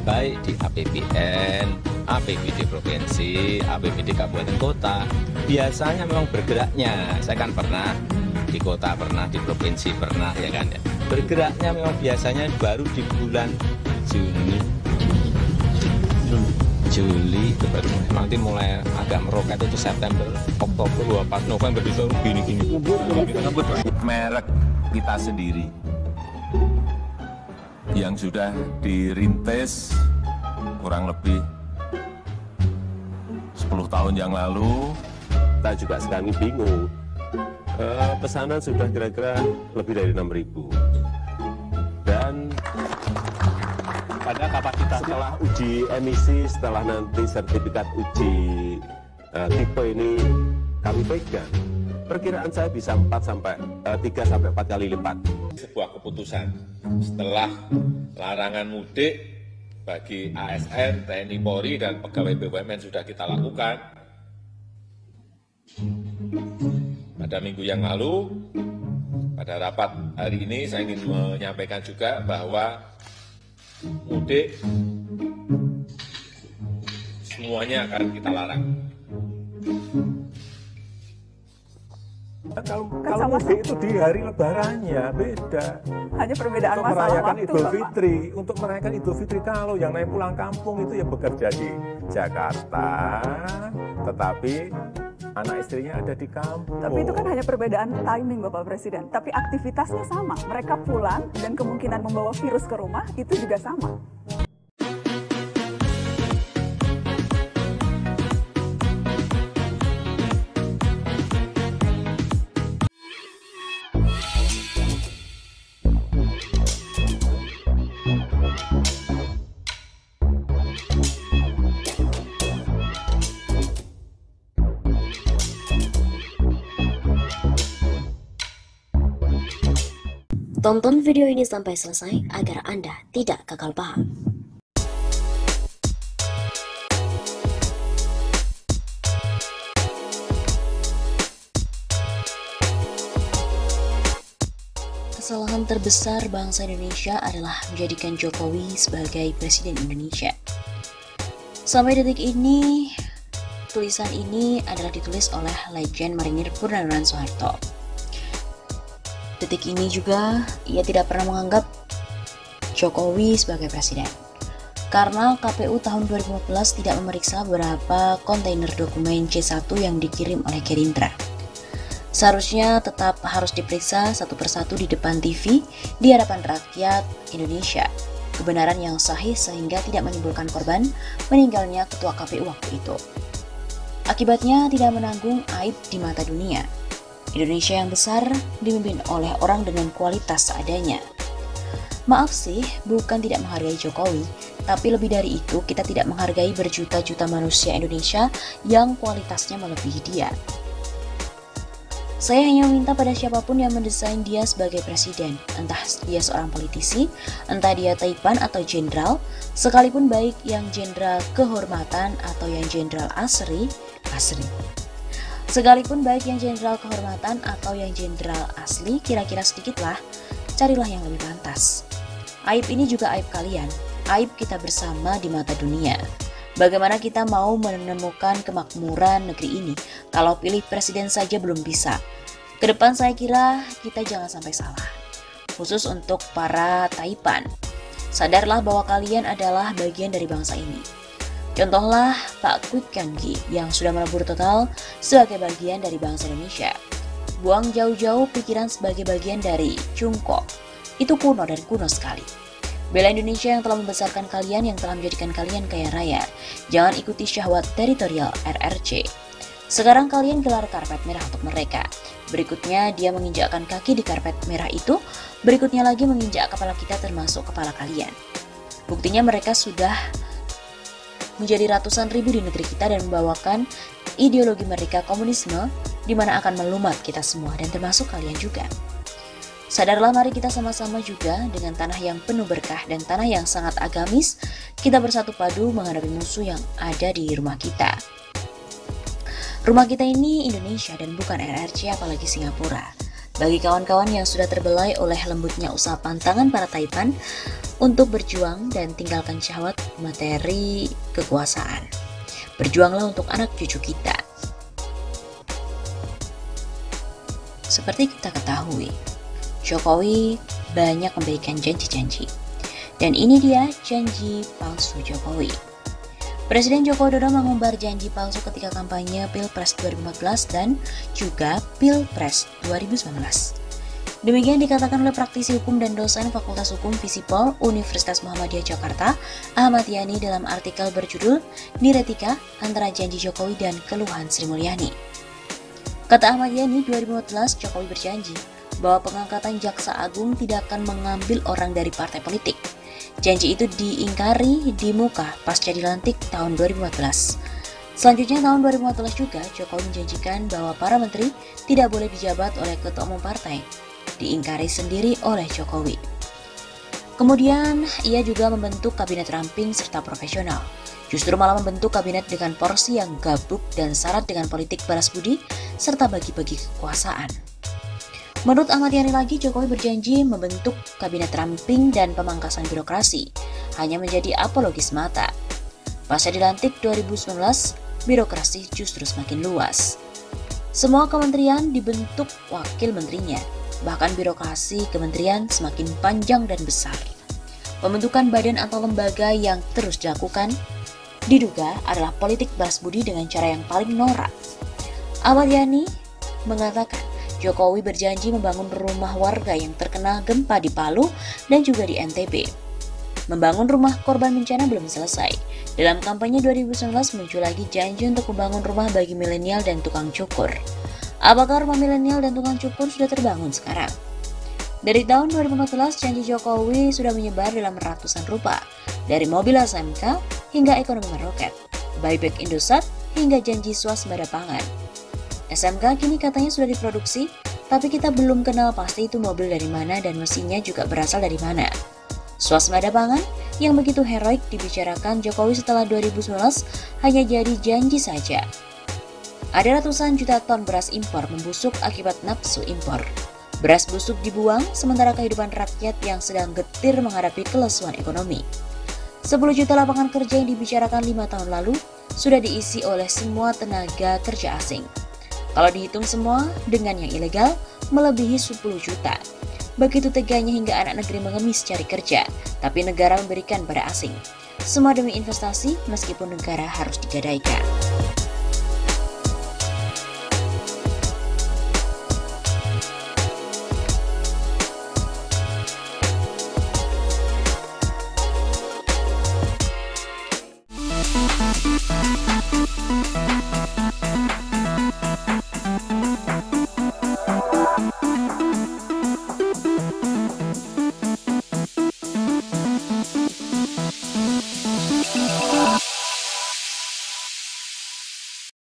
baik di APBN, APBD provinsi, APBD kabupaten kota. Biasanya memang bergeraknya, saya kan pernah di kota, pernah di provinsi, pernah ya kan ya. Bergeraknya memang biasanya baru di bulan Juli itu baru nanti mulai agak meroket itu September, Oktober, pas November itu gini-gini. Merek kita sendiri yang sudah dirintis kurang lebih 10 tahun yang lalu. Kita juga sekarang bingung, pesanan sudah kira-kira lebih dari 6.000 dan pada kapasitas setelah uji emisi, setelah nanti sertifikat uji tipe ini kami pegang, perkiraan saya bisa 3 sampai 4 kali lipat. Sebuah keputusan setelah larangan mudik bagi ASN, TNI Polri dan pegawai BUMN sudah kita lakukan pada minggu yang lalu. Pada rapat hari ini saya ingin menyampaikan juga bahwa mudik semuanya akan kita larang. Kalau mudik itu di hari lebarannya beda. Hanya perbedaan untuk masalah merayakan waktu, Idul Bapak. Fitri, untuk merayakan Idul Fitri kalau yang naik pulang kampung itu ya bekerja di Jakarta, tetapi anak istrinya ada di kampung. Tapi itu kan hanya perbedaan timing, Bapak Presiden. Tapi aktivitasnya sama. Mereka pulang dan kemungkinan membawa virus ke rumah itu juga sama. Tonton video ini sampai selesai agar Anda tidak gagal paham. Kesalahan terbesar bangsa Indonesia adalah menjadikan Jokowi sebagai Presiden Indonesia. Sampai detik ini, tulisan ini adalah ditulis oleh Legend Marinir Purnawirawan Soeharto. Detik ini juga ia tidak pernah menganggap Jokowi sebagai presiden karena KPU tahun 2015 tidak memeriksa beberapa kontainer dokumen C1 yang dikirim oleh Gerindra. Seharusnya tetap harus diperiksa satu persatu di depan TV di hadapan rakyat Indonesia, kebenaran yang sahih sehingga tidak menimbulkan korban meninggalnya ketua KPU waktu itu. Akibatnya tidak menanggung aib di mata dunia. Indonesia yang besar dipimpin oleh orang dengan kualitas seadanya. Maaf sih, bukan tidak menghargai Jokowi, tapi lebih dari itu kita tidak menghargai berjuta-juta manusia Indonesia yang kualitasnya melebihi dia. Saya hanya meminta pada siapapun yang mendesain dia sebagai presiden, entah dia seorang politisi, entah dia taipan atau jenderal, sekalipun baik yang jenderal kehormatan atau yang jenderal asri. Sekalipun baik yang jenderal kehormatan atau yang jenderal asli, kira-kira sedikitlah, carilah yang lebih pantas. Aib ini juga aib kalian, aib kita bersama di mata dunia. Bagaimana kita mau menemukan kemakmuran negeri ini kalau pilih presiden saja belum bisa? Kedepan saya kira kita jangan sampai salah, khusus untuk para taipan. Sadarlah bahwa kalian adalah bagian dari bangsa ini. Contohlah Pak Kwik Kian Gi yang sudah melebur total sebagai bagian dari bangsa Indonesia. Buang jauh-jauh pikiran sebagai bagian dari Cungko. Itu kuno dan kuno sekali. Bela Indonesia yang telah membesarkan kalian, yang telah menjadikan kalian kaya raya. Jangan ikuti syahwat teritorial RRC. Sekarang kalian gelar karpet merah untuk mereka. Berikutnya dia menginjakkan kaki di karpet merah itu. Berikutnya lagi menginjak kepala kita termasuk kepala kalian. Buktinya mereka sudah menjadi ratusan ribu di negeri kita dan membawakan ideologi mereka komunisme di mana akan melumat kita semua dan termasuk kalian juga. Sadarlah, mari kita sama-sama juga dengan tanah yang penuh berkah dan tanah yang sangat agamis, kita bersatu padu menghadapi musuh yang ada di rumah kita. Rumah kita ini Indonesia dan bukan RRC apalagi Singapura. Bagi kawan-kawan yang sudah terbelai oleh lembutnya usaha pantangan para Taipan untuk berjuang dan tinggalkan syahwat materi kekuasaan. Berjuanglah untuk anak cucu kita. Seperti kita ketahui, Jokowi banyak memberikan janji-janji. Dan ini dia janji palsu Jokowi. Presiden Joko Widodo mengumbar janji palsu ketika kampanye Pilpres 2014 dan juga Pilpres 2019. Demikian dikatakan oleh praktisi hukum dan dosen Fakultas Hukum Visipol Universitas Muhammadiyah Jakarta, Ahmad Yani dalam artikel berjudul Dialektika Antara Janji Jokowi dan Keluhan Sri Mulyani. Kata Ahmad Yani, 2014 Jokowi berjanji bahwa pengangkatan Jaksa Agung tidak akan mengambil orang dari partai politik. Janji itu diingkari di muka pasca dilantik tahun 2014. Selanjutnya tahun 2014 juga Jokowi menjanjikan bahwa para menteri tidak boleh dijabat oleh ketua umum partai. Diingkari sendiri oleh Jokowi. Kemudian ia juga membentuk kabinet ramping serta profesional. Justru malah membentuk kabinet dengan porsi yang gabuk dan syarat dengan politik balas budi serta bagi-bagi kekuasaan. Menurut Ahmad Yani lagi, Jokowi berjanji membentuk kabinet ramping dan pemangkasan birokrasi hanya menjadi apologi semata. Pasca dilantik 2019, birokrasi justru semakin luas. Semua kementerian dibentuk wakil menterinya, bahkan birokrasi kementerian semakin panjang dan besar. Pembentukan badan atau lembaga yang terus dilakukan diduga adalah politik balas budi dengan cara yang paling norak. Ahmad Yani mengatakan, Jokowi berjanji membangun rumah warga yang terkena gempa di Palu dan juga di NTB. Membangun rumah korban bencana belum selesai. Dalam kampanye 2019 muncul lagi janji untuk membangun rumah bagi milenial dan tukang cukur. Apakah rumah milenial dan tukang cukur sudah terbangun sekarang? Dari tahun 2014, janji Jokowi sudah menyebar dalam ratusan rupa. Dari mobil SMK hingga ekonomi meroket, buyback Indosat hingga janji swasembada pangan. SMK kini katanya sudah diproduksi, tapi kita belum kenal pasti itu mobil dari mana dan mesinnya juga berasal dari mana. Swasembada pangan yang begitu heroik dibicarakan Jokowi setelah 2019 hanya jadi janji saja. Ada ratusan juta ton beras impor membusuk akibat nafsu impor. Beras busuk dibuang sementara kehidupan rakyat yang sedang getir menghadapi kelesuan ekonomi. 10 juta lapangan kerja yang dibicarakan 5 tahun lalu sudah diisi oleh semua tenaga kerja asing. Kalau dihitung semua dengan yang ilegal, melebihi 10 juta. Begitu teganya hingga anak negeri mengemis cari kerja, tapi negara memberikan pada asing. Semua demi investasi meskipun negara harus digadaikan.